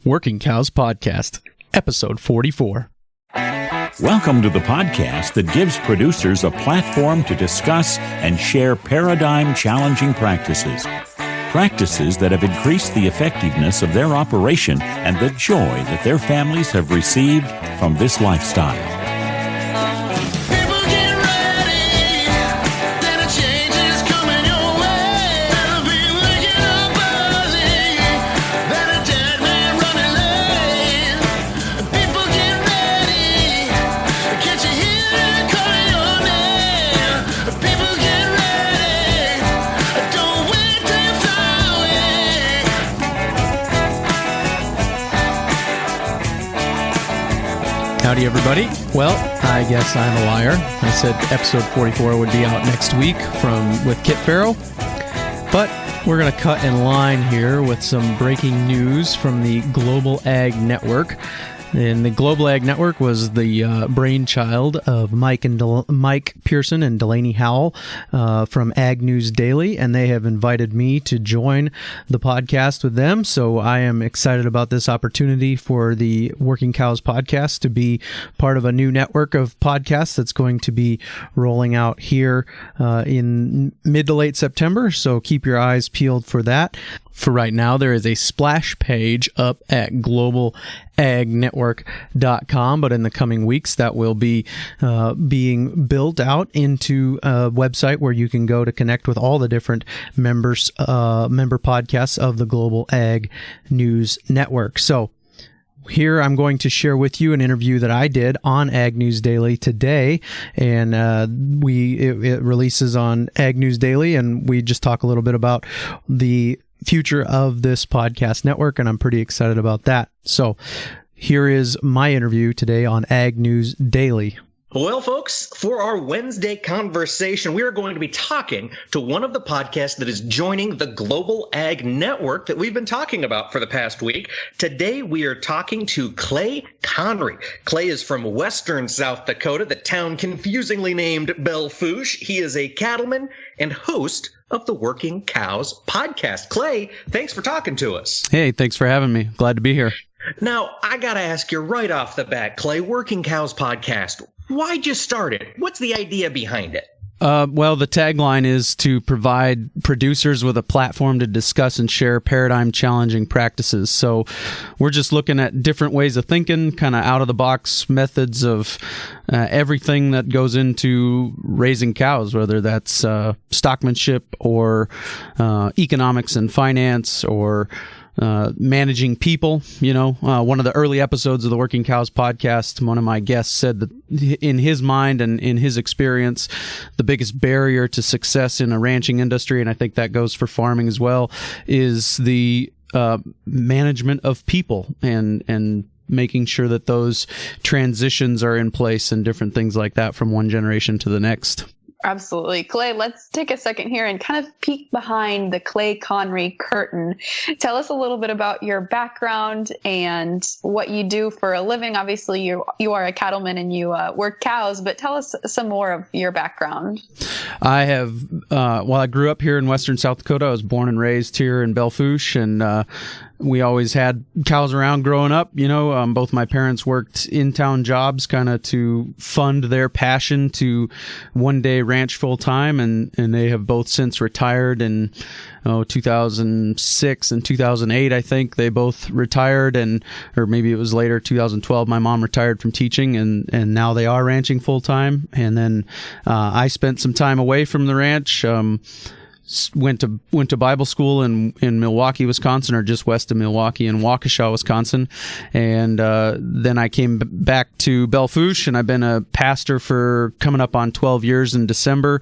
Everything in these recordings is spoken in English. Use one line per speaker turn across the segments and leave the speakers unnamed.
Working Cows Podcast, Episode 44.
Welcome to the podcast that gives producers a platform to discuss and share paradigm-challenging practices. Practices that have increased the effectiveness of their operation and the joy that their families have received from this lifestyle.
Howdy, everybody. Well, I guess I'm a liar. I said episode 44 would be out next week with Kit Farrow. But we're going to cut in line here with some breaking news from the Global Ag Network. And the Global Ag Network was the brainchild of Mike Pearson and Delaney Howell from Ag News Daily, and they have invited me to join the podcast with them. So I am excited about this opportunity for the Working Cows podcast to be part of a new network of podcasts that's going to be rolling out here in mid to late September. So keep your eyes peeled for that. For right now, there is a splash page up at globalagnetwork.com, but in the coming weeks, that will be being built out into a website where you can go to connect with all the different member podcasts of the Global Ag News Network. So here I'm going to share with you an interview that I did on Ag News Daily today, and it releases on Ag News Daily, and we just talk a little bit about the future of this podcast network, and I'm pretty excited about that. So here is my interview today on Ag News Daily.
Well, folks, for our Wednesday conversation, we are going to be talking to one of the podcasts that is joining the Global Ag Network that we've been talking about for the past week. Today, we are talking to Clay Conry. Clay is from western South Dakota, the town confusingly named Belle Fourche. He is a cattleman and host of the Working Cows podcast. Clay, thanks for talking to us.
Hey, thanks for having me. Glad to be here.
Now, I got to ask you right off the bat, Clay, Working Cows podcast, why'd you start it? What's the idea behind it?
Well, the tagline is to provide producers with a platform to discuss and share paradigm-challenging practices. So we're just looking at different ways of thinking, kind of out-of-the-box methods of everything that goes into raising cows, whether that's stockmanship or economics and finance or managing people. One of the early episodes of the Working Cows podcast, one of my guests said that in his mind and in his experience, the biggest barrier to success in a ranching industry, and I think that goes for farming as well, is the management of people and making sure that those transitions are in place and different things like that from one generation to the next.
Absolutely. Clay, let's take a second here and kind of peek behind the Clay Conry curtain. Tell us a little bit about your background and what you do for a living. Obviously, you are a cattleman and you work cows, but tell us some more of your background. I have,
I grew up here in western South Dakota. I was born and raised here in Belle Fourche, and we always had cows around growing up. Both my parents worked in-town jobs kind of to fund their passion to one day ranch full-time, and they have both since retired in 2006 and 2008, I think. They both retired, or maybe it was later, 2012, my mom retired from teaching, and now they are ranching full-time. And then I spent some time away from the ranch, went to Bible school in Milwaukee, Wisconsin, or just west of Milwaukee in Waukesha, Wisconsin. And then I came back to Belle Fourche, and I've been a pastor for coming up on 12 years in December.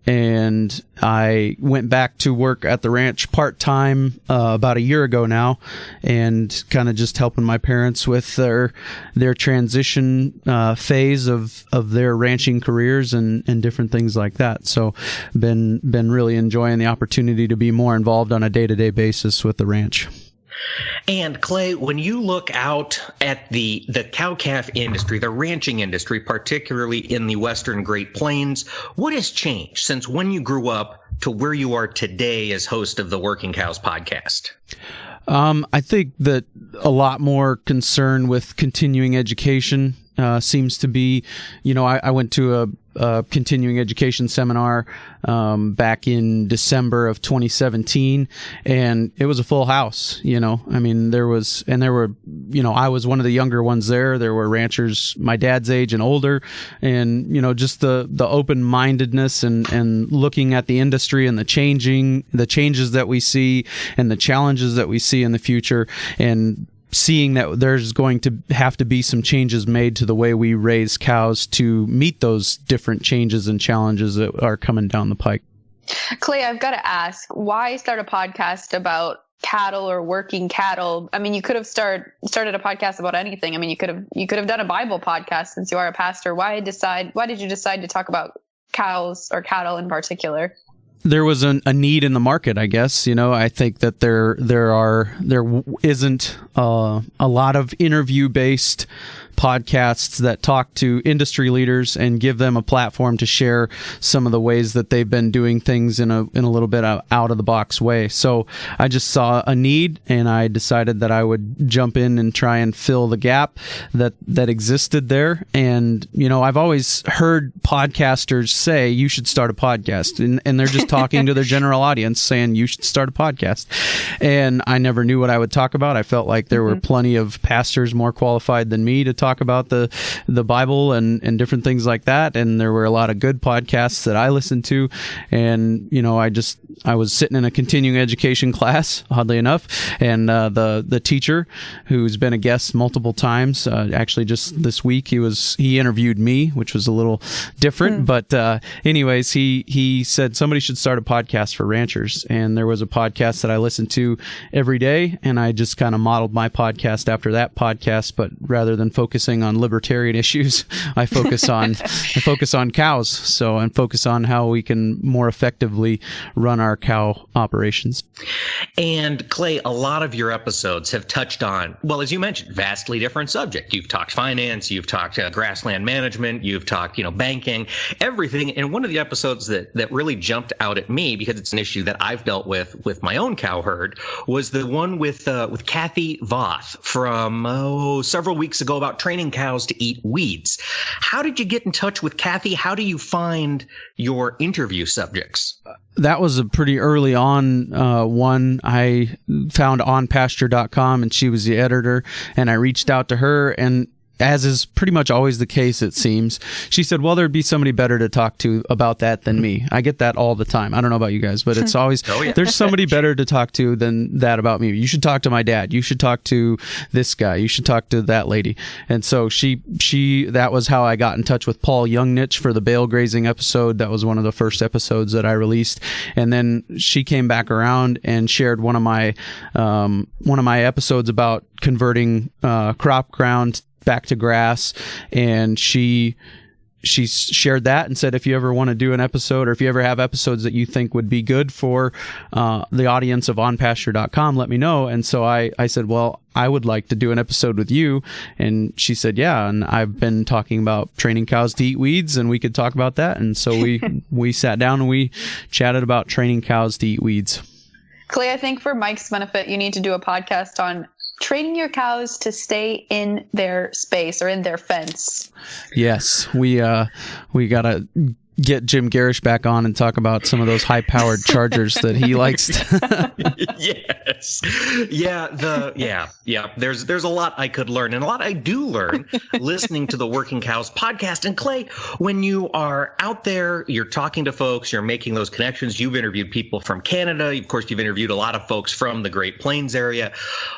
And I went back to work at the ranch part-time about a year ago now, and kind of just helping my parents with their transition phase of their ranching careers and different things like that. So been really enjoying the opportunity to be more involved on a day-to-day basis with the ranch.
And Clay, when you look out at the cow-calf industry, the ranching industry, particularly in the Western Great Plains, what has changed since when you grew up to where you are today as host of the Working Cows podcast?
I think that a lot more concern with continuing education seems to be, I went to a continuing education seminar back in December of 2017, and it was a full house. I mean, there were, I was one of the younger ones there. There were ranchers my dad's age and older, and just the open-mindedness and looking at the industry and the changes that we see and the challenges that we see in the future, and seeing that there's going to have to be some changes made to the way we raise cows to meet those different changes and challenges that are coming down the pike.
Clay, I've got to ask, why start a podcast about cattle or working cattle? I mean, you could have started a podcast about anything. I mean, you could have done a Bible podcast since you are a pastor. Why did you decide to talk about cows or cattle in particular?
There was a need in the market, I guess. I think that there isn't a lot of interview-based podcasts that talk to industry leaders and give them a platform to share some of the ways that they've been doing things in a little bit out of the box way. So I just saw a need, and I decided that I would jump in and try and fill the gap that existed there. And I've always heard podcasters say you should start a podcast, and they're just talking to their general audience saying you should start a podcast. And I never knew what I would talk about. I felt like there were plenty of pastors more qualified than me to talk about the Bible and different things like that, and there were a lot of good podcasts that I listened to. And I was sitting in a continuing education class, oddly enough, and the teacher, who's been a guest multiple times, actually just this week he interviewed me, which was a little different, but anyways, he said somebody should start a podcast for ranchers, and there was a podcast that I listened to every day, and I just kind of modeled my podcast after that podcast, but rather than focusing on libertarian issues, I focus on cows, and focus on how we can more effectively run our cow operations.
And Clay, a lot of your episodes have touched on, well, as you mentioned, vastly different subject. You've talked finance, you've talked grassland management, you've talked, banking, everything. And one of the episodes that really jumped out at me, because it's an issue that I've dealt with my own cow herd, was the one with Kathy Voth from several weeks ago about training cows to eat weeds. How did you get in touch with Kathy? How do you find your interview subjects?
That was a pretty early on one. I found onpasture.com, and she was the editor, and I reached out to her, and as is pretty much always the case, it seems, she said, well, there'd be somebody better to talk to about that than me. I get that all the time. I don't know about you guys, but it's always, there's somebody better to talk to than that about me. You should talk to my dad. You should talk to this guy. You should talk to that lady. And so that was how I got in touch with Paul Youngnich for the bale grazing episode. That was one of the first episodes that I released. And then she came back around and shared one of my episodes about converting crop ground back to grass, and she shared that and said, if you ever want to do an episode, or if you ever have episodes that you think would be good for the audience of onpasture.com, let me know. And so I said, well, I would like to do an episode with you. And she said, yeah, and I've been talking about training cows to eat weeds, and we could talk about that. And so we sat down and we chatted about training cows to eat weeds.
Clay, I think for Mike's benefit, you need to do a podcast on training your cows to stay in their space or in their fence.
Yes, we gotta get Jim Garish back on and talk about some of those high-powered chargers that he likes.
Yes. Yeah. There's a lot I could learn, and a lot I do learn listening to the Working Cows podcast. And Clay, when you are out there, you're talking to folks, you're making those connections. You've interviewed people from Canada. Of course, you've interviewed a lot of folks from the Great Plains area.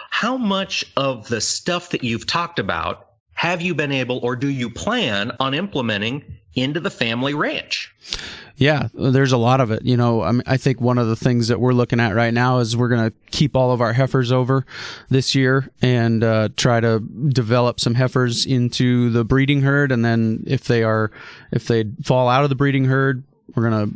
How much of the stuff that you've talked about have you been able, or do you plan on implementing into the family ranch?
Yeah, there's a lot of it. I think one of the things that we're looking at right now is we're going to keep all of our heifers over this year and try to develop some heifers into the breeding herd. And then if they fall out of the breeding herd,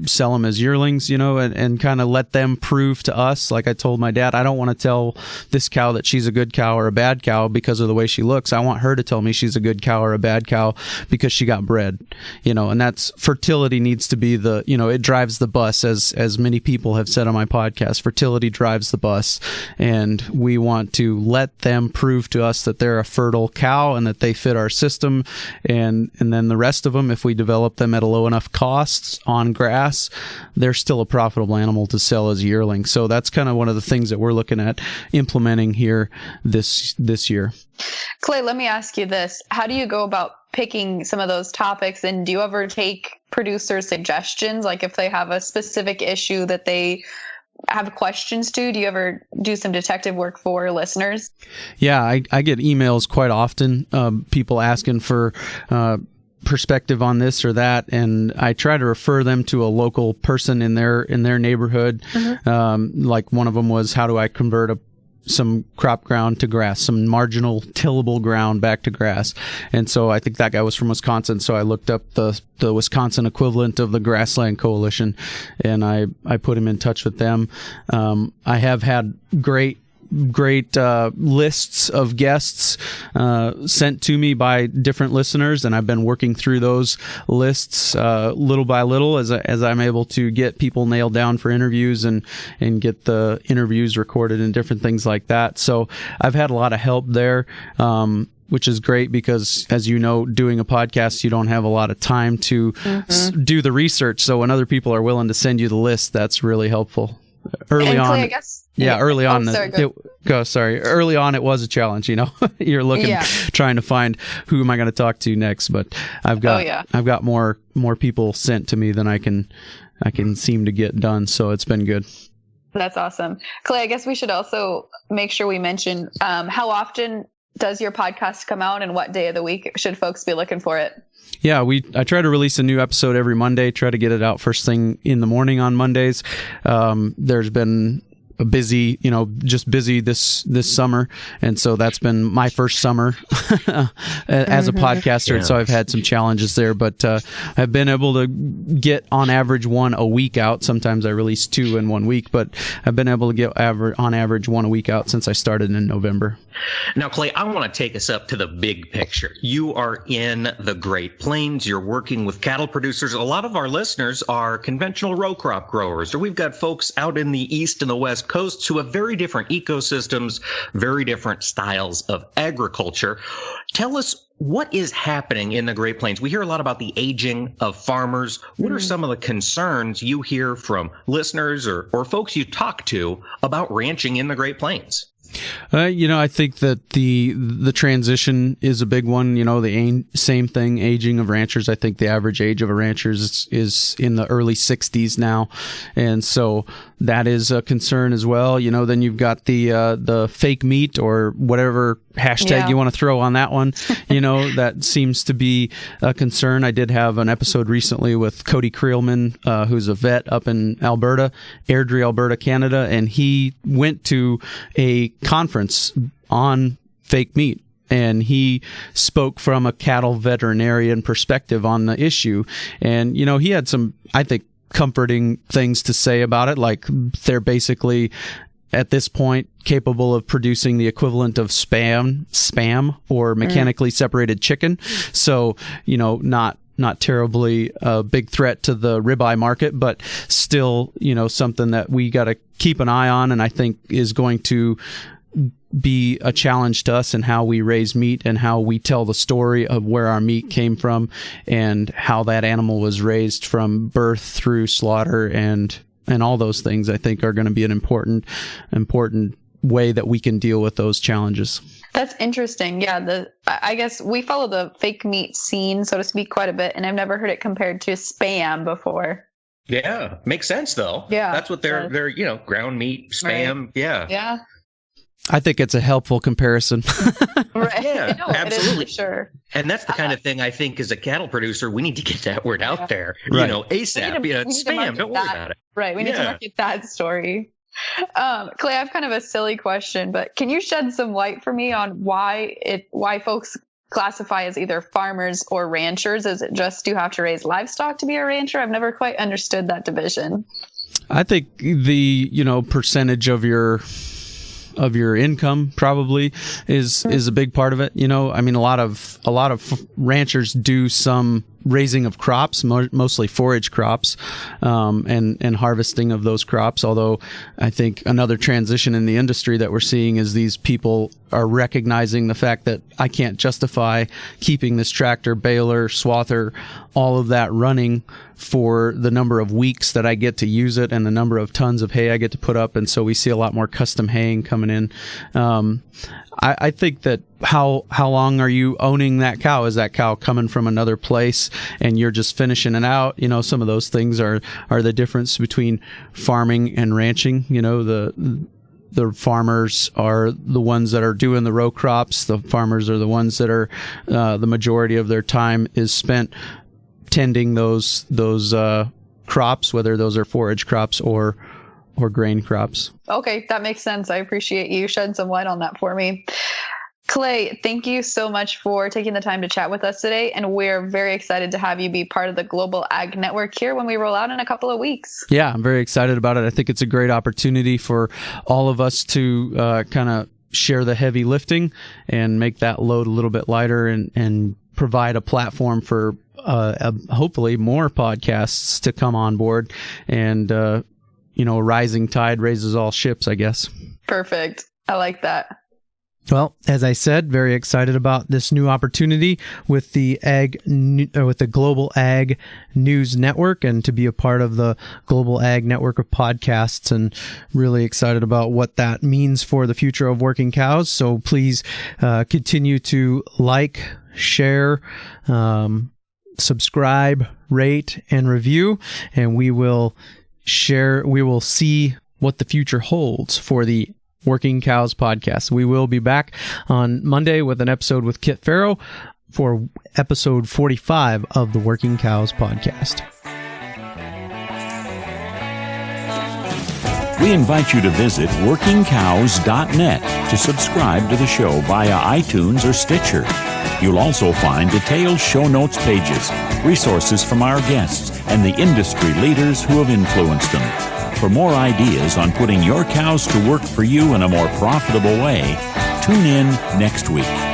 sell them as yearlings, and kind of let them prove to us. Like I told my dad, I don't want to tell this cow that she's a good cow or a bad cow because of the way she looks. I want her to tell me she's a good cow or a bad cow because she got bred, and that's fertility needs to be it drives the bus, as many people have said on my podcast. Fertility drives the bus, and we want to let them prove to us that they're a fertile cow and that they fit our system, and then the rest of them, if we develop them at a low enough costs on grass, they're still a profitable animal to sell as yearling. So that's kind of one of the things that we're looking at implementing here this year.
Clay, let me ask you this. How do you go about picking some of those topics, and do you ever take producer suggestions? Like if they have a specific issue that they have questions to, do you ever do some detective work for listeners?
Yeah, I get emails quite often, people asking for perspective on this or that, and I try to refer them to a local person in their neighborhood. Like one of them was, how do I convert some crop ground to grass, some marginal tillable ground back to grass? And so I think that guy was from Wisconsin, so I looked up the Wisconsin equivalent of the Grassland Coalition, and I put him in touch with them. I have had great lists of guests sent to me by different listeners, and I've been working through those lists little by little as I'm able to get people nailed down for interviews and get the interviews recorded and different things like that. So I've had a lot of help there, which is great because, as you know, doing a podcast, you don't have a lot of time to do the research. So when other people are willing to send you the list, that's really helpful. Early on, I guess. Yeah, early on. Early on, it was a challenge. You're looking, trying to find who am I going to talk to next. But I've got more people sent to me than I can seem to get done. So it's been good.
That's awesome, Clay. I guess we should also make sure we mention how often does your podcast come out, and what day of the week should folks be looking for it?
Yeah, I try to release a new episode every Monday, try to get it out first thing in the morning on Mondays. There's been a busy this summer, and so that's been my first summer as a podcaster. And so I've had some challenges there, but I've been able to get on average one a week out. Sometimes I release 2 in 1 week, but I've been able to get on average one a week out since I started in November.
Now, Clay, I want to take us up to the big picture. You are in the Great Plains. You're working with cattle producers. A lot of our listeners are conventional row crop growers, or we've got folks out in the East and the West Coasts who have very different ecosystems, very different styles of agriculture. Tell us, what is happening in the Great Plains? We hear a lot about the aging of farmers. What are some of the concerns you hear from listeners or folks you talk to about ranching in the Great Plains?
I think that the transition is a big one. The same thing, aging of ranchers. I think the average age of a rancher is in the early 60s now, and so that is a concern as well. Then you've got the fake meat, or whatever hashtag you want to throw on that one. That seems to be a concern. I did have an episode recently with Cody Creelman, who's a vet up in Alberta, Airdrie, Alberta, Canada, and he went to a conference on fake meat, and he spoke from a cattle veterinarian perspective on the issue. And he had some, I think, comforting things to say about it, like they're basically at this point capable of producing the equivalent of spam or mechanically separated chicken. So not terribly a big threat to the ribeye market, but still, something that we got to keep an eye on, and I think is going to be a challenge to us in how we raise meat and how we tell the story of where our meat came from and how that animal was raised from birth through slaughter, and all those things I think are going to be an important way that we can deal with those challenges.
That's interesting. Yeah, I guess we follow the fake meat scene, so to speak, quite a bit, and I've never heard it compared to spam before.
Yeah, makes sense though.
Yeah,
that's what they're ground meat, spam. Right. Yeah.
I think it's a helpful comparison.
Right. Yeah,
no,
absolutely.
It is for sure.
And that's the kind of thing I think as a cattle producer, we need to get that word out there, ASAP. Spam, don't worry about it.
Right. We need to market that story. Clay, I have kind of a silly question, but can you shed some light for me on why folks classify as either farmers or ranchers? Is it just you have to raise livestock to be a rancher? I've never quite understood that division. I
think the, percentage of your income probably is a big part of it. A lot of ranchers do some raising of crops, mostly forage crops, and harvesting of those crops. Although I think another transition in the industry that we're seeing is these people are recognizing the fact that I can't justify keeping this tractor, baler, swather, all of that running for the number of weeks that I get to use it and the number of tons of hay I get to put up. And so we see a lot more custom haying coming in. I think that how long are you owning that cow? Is that cow coming from another place and you're just finishing it out? Some of those things are the difference between farming and ranching. The farmers are the ones that are doing the row crops. The farmers are the ones that are the majority of their time is spent tending those crops, whether those are forage crops or grain crops.
Okay, that makes sense. I appreciate you shedding some light on that for me. Clay, thank you so much for taking the time to chat with us today, and we're very excited to have you be part of the Global Ag Network here when we roll out in a couple of weeks.
Yeah, I'm very excited about it. I think it's a great opportunity for all of us to kind of share the heavy lifting and make that load a little bit lighter and provide a platform for hopefully more podcasts to come on board. And, a rising tide raises all ships, I guess.
Perfect. I like that.
Well, as I said, very excited about this new opportunity with the Global Ag News Network and to be a part of the Global Ag Network of podcasts, and really excited about what that means for the future of working cows. So please continue to like, share, subscribe, rate, and review, and we will see what the future holds for the Working Cows podcast. We will be back on Monday with an episode with Kit Farrow for episode 45 of the Working Cows podcast.
We invite you to visit workingcows.net to subscribe to the show via iTunes or Stitcher. You'll also find detailed show notes pages, resources from our guests, and the industry leaders who have influenced them. For more ideas on putting your cows to work for you in a more profitable way, tune in next week.